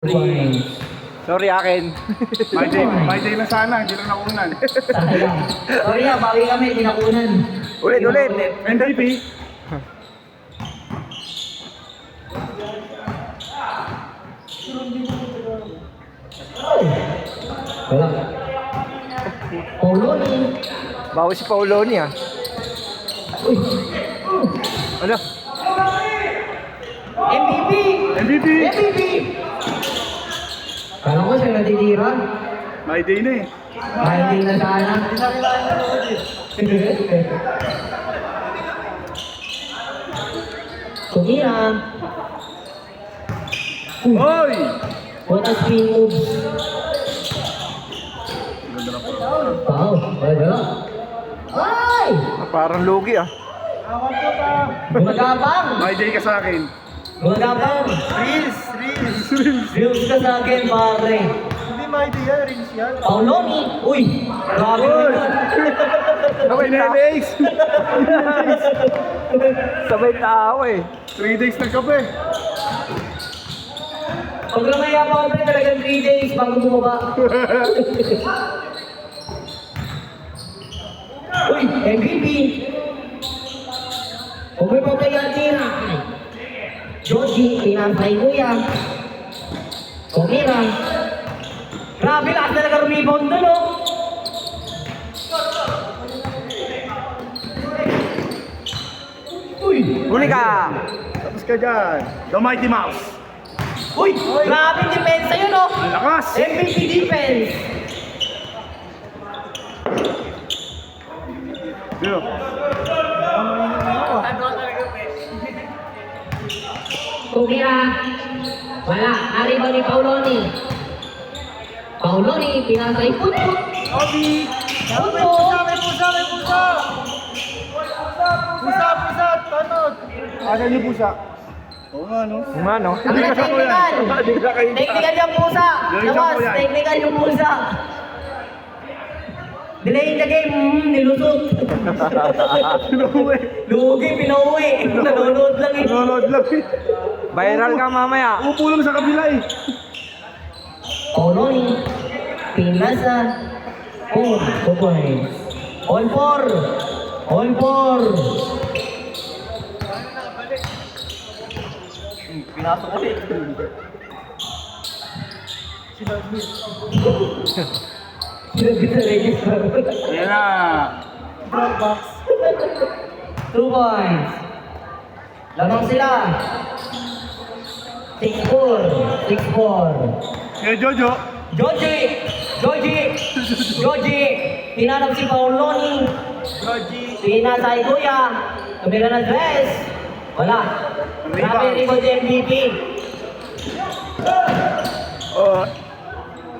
Sorry akin. My day na sana, hindi lang nakunan. Sayang. Sorry na, bawi kami, tinakunan. Ulit. MVP. Wala. Paulo ni. Bawas si Pauloni ah. Uy. Ano? MVP! MVP. MVP! Kala ko siya natitira. My day na eh. Hindi na sana. Tumira. Hoy! What a spin moves. Ganda na po. Wow, wala. Ay! Parang lugi ah. Gumagapang! My day ka sa akin. Gumagapang! Reels. Reels ka sa akin, pare. Hindi my day yan, reels yan. Pauloni! Uy! Grabe Uy! naman! Sabay days. Sabay tao eh. 3 days na kape. Pag lumaya pa kami talagang 3 days bago bumaba. Uy! MVP! Kung may papayatira. Joji, pinantay mo yan. Kumira. Grabe, lakas talaga rebound doon, oh. Uy! Huli ka! Tapos ka dyan. The Mighty Mouse. Uy! Grabe depensa yun, oh. Ang lakas. MVP defense. Yo. Kumira. Wala. Arriba ni Pauloni. Pauloni, pinasay putput. Obi. Putput. Pusa. Tanod. Asan yung pusa? Oo nga, no? Umano? Ang na technical. Technical yung pusa. Labas, technical yung pusa. Delaying the game, nilusot. Pinuwi. Lugi, pinauwi. Nanonood lang eh. Nanonood lang eh. Viral ka mamaya. Upo lang sa kabila eh. Pauloni, pinasa. Oh, 2 points. All 4. All 4. Pinasok ulit. Sinabi sa register. Yan na. Dropbox. 2 points. Lamang sila. 6-4. 6-4. Kaya Jojo. Joji! Tinanap si Pauloni. Pinasay kuya. Tumira na dress. Wala. Grabe rebound MVP. Oh.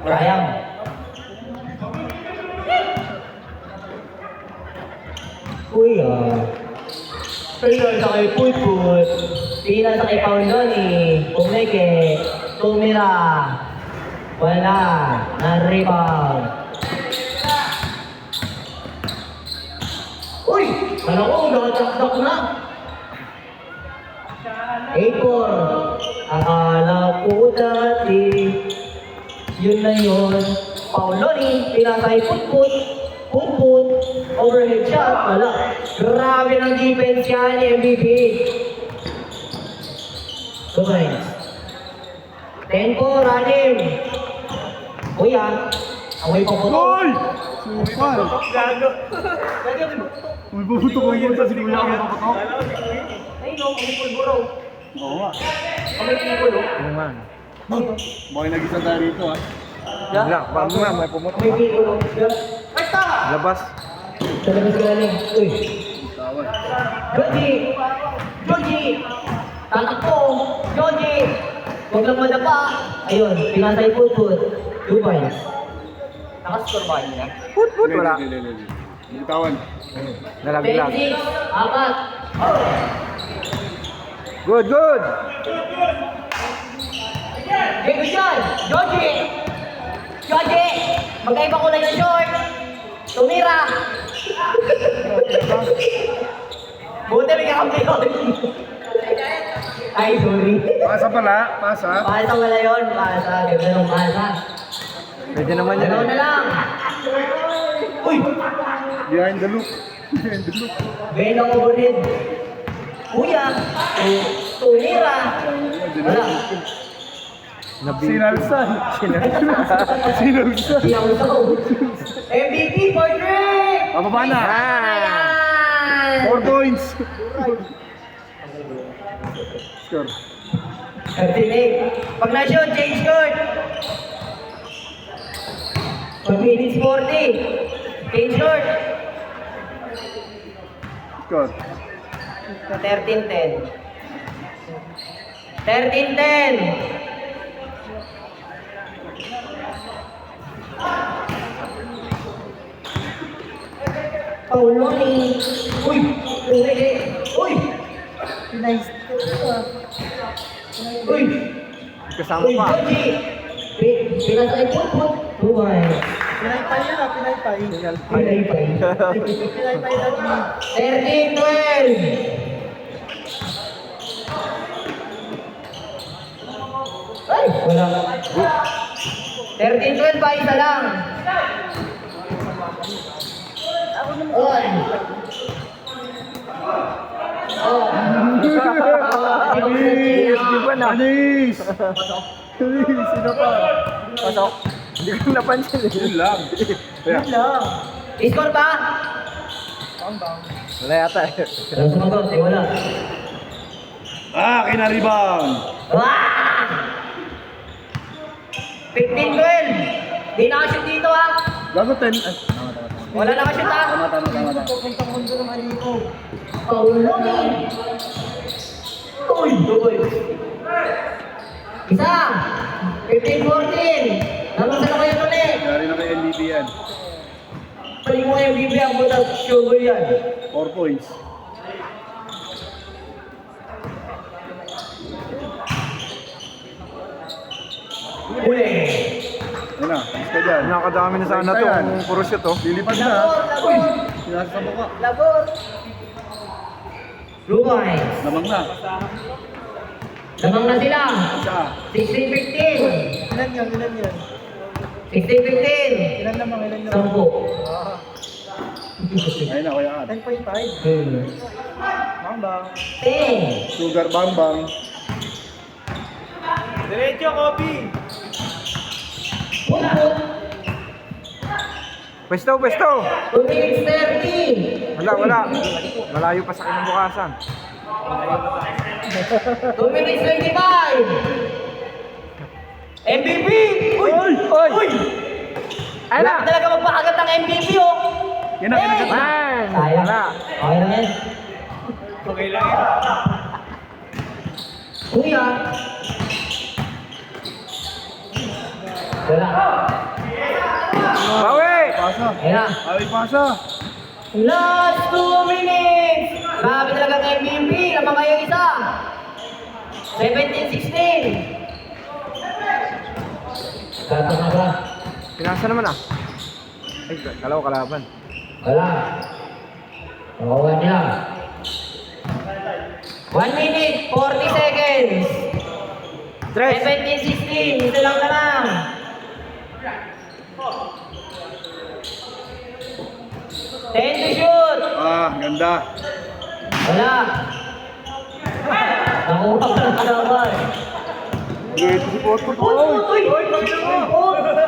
Sayang. Kuya. Pinasa kay Putput. Pinasa kay Pauloni. Pumeke. Tumira. Wala. Na-rebound. Uy! Kala ko, nakataktak na. 8-4. Akala ko dati. Yun na yun. Pauloni, pinasay putput. Putput. Overhead shot. Wala. Grabe ng defense yan, MVP. Goodbye. 10-4, Anim. Kuya, away pa po. Hoy! Supal. May bubutok ko yun si Kuya ang papatok. Ay, no, kami pulburo. Oo nga. Kami pulburo. Uman. Bakit nag-isa tayo rito ha? Wala, paano nga, may pumutok Kami ah. pulburo. Labas. Sa labas ka galing. Uy. Tawag. Joji! Tatakbo! Joji! Huwag lang madapa. Ayun, pinasay putput. 2 points. Nakascore ba niya? Put, wala. Hindi. Bitawan. Nalaglag. 26, 4. Good. Hey, good shot! Joji! Magkaiba kulay ng short! Tumira! Buti may kakampiyon! Ay, sorry. Pasa pala, pasa. Pasa wala yun. Pasa. Ganda ng pasa. Pwede naman yan Ano na eh. lang. Uy! Behind the loop. Behind the loop. May overhead. Kuya. Tumira. Wala. Sinalsan. Sinalsan. Di ako ito. MVP for Drake! Pababa na. Ayan! 4 points. Score. 38. Pag na-shoot, change court. Pag minutes 40. Change court. Score. 13-10. 13-10. Paulo ni... Uy! Uy! Nice. Uy! Kasama Uy, pa. Joji! Pinasay put. Tuway. Pinaypay yun ah, pinaypay. Pinaypay. Pinaypay lagi. 13-12. Ay! Wala. 13-12 pa, isa lang. Oy! Oh. Anis! Di ba na? Anis! Anis! Sino pa? Pasok. Hindi ko napansin eh. Yun lang. Kaya. lang. Score pa? Wala yata eh. Alam sumagot, eh wala. Ah, kinaribang! Wah! 15-12. Di nakashoot dito ha. Gago 10. Ay, Wala nakashoot ha. tama. Pupuntang mundo ng Aliko. Paulo ni. Uy! Uy! Isa! 15-14. Naman sa kayo ulit. Yari na kay MVP yan. Paling mo yung bibli ang buta sugar yan. 4 points. Uli! Ayun na, alis ka dyan. Nakakadami na sana to. Kung puro shoot oh. Lilipad na. Uy! Sinasa sa buka. Labor! Lumay! Lamang na. Lamang na sila. Isa. 16-15. Ilan yan? 16-15. Ilan lamang? 10. Ayun na, kaya 10.5. Bambang. 10. Sugar bambang. Diretso, Kobe. Put. Pwesto, pwesto. 2 minutes 30. Wala. Malayo pa sa kinabukasan. 2 minutes 25. MVP! Uy! Uy! Ay Wala na! talaga magpakagat ng MVP oh! Yan na, kinagat na. Man! Sayang. Wala. Okay lang yan. Okay lang yan. Kuya. Wala. Bawi! Pasa. Ayan na. Ay, pasa. Last 2 minutes! Grabe talaga ng MVP. Lamang kayo isa. 17-16. Kata na ba? Pinasa naman ah. Ay, kalaw kalaban. Wala. Nakuha niya. 1 minute, 40 seconds. Tres! 17-16. Ito lang naman. Ten to shoot. Ah, ganda. Wala. Nakuha ka ng kalaban. Great si Potpot. Uy!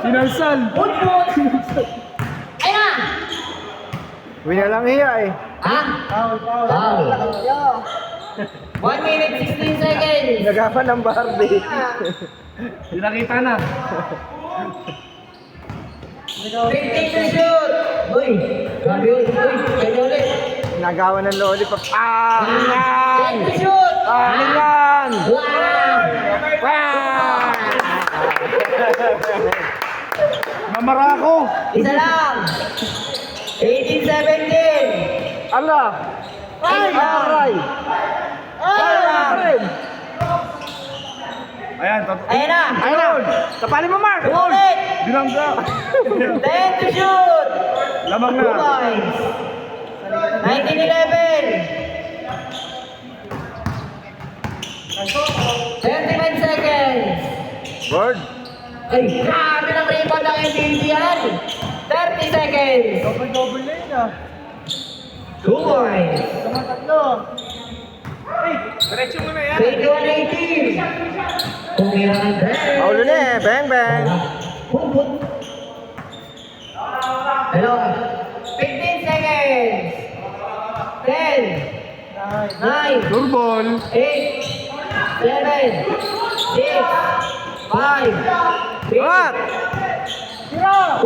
Sinalsal. Put! Ayun na! Uwi na lang hiya eh. Ha? Foul. 1 minute, 16 seconds. Nagapan ng Barbie. Hindi nakita na. 15 to shoot. Uy! Grabe yun. Uy! Pwede ulit. Nagawan ng lollipop. Ah! 10 to Yan! shoot. Ah! Yan! Wow! Wow! Namara ako. Isa lang. 18-17. Ala! Ay! Aray! Aray! Ayan, Ayan na. Ayun na! Kapalin mo, Mark! Ulit. Binangga. 10 to shoot. Lamang 2 na. points. 19-11. 39 seconds. Bird. Ay, grabe ng rebound ng MVP yan. 30 seconds. Double na yun ah. 2 points. Naman tatlo. Diretso mo na 21-18. Tumira ng break. Paulo na eh. Bang, bang. Humput. Hello. 15 seconds. 10. 9. Durbol. 8. 7. 6. 5. 3. What? 1.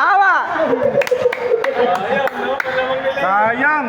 Awa! Sayang.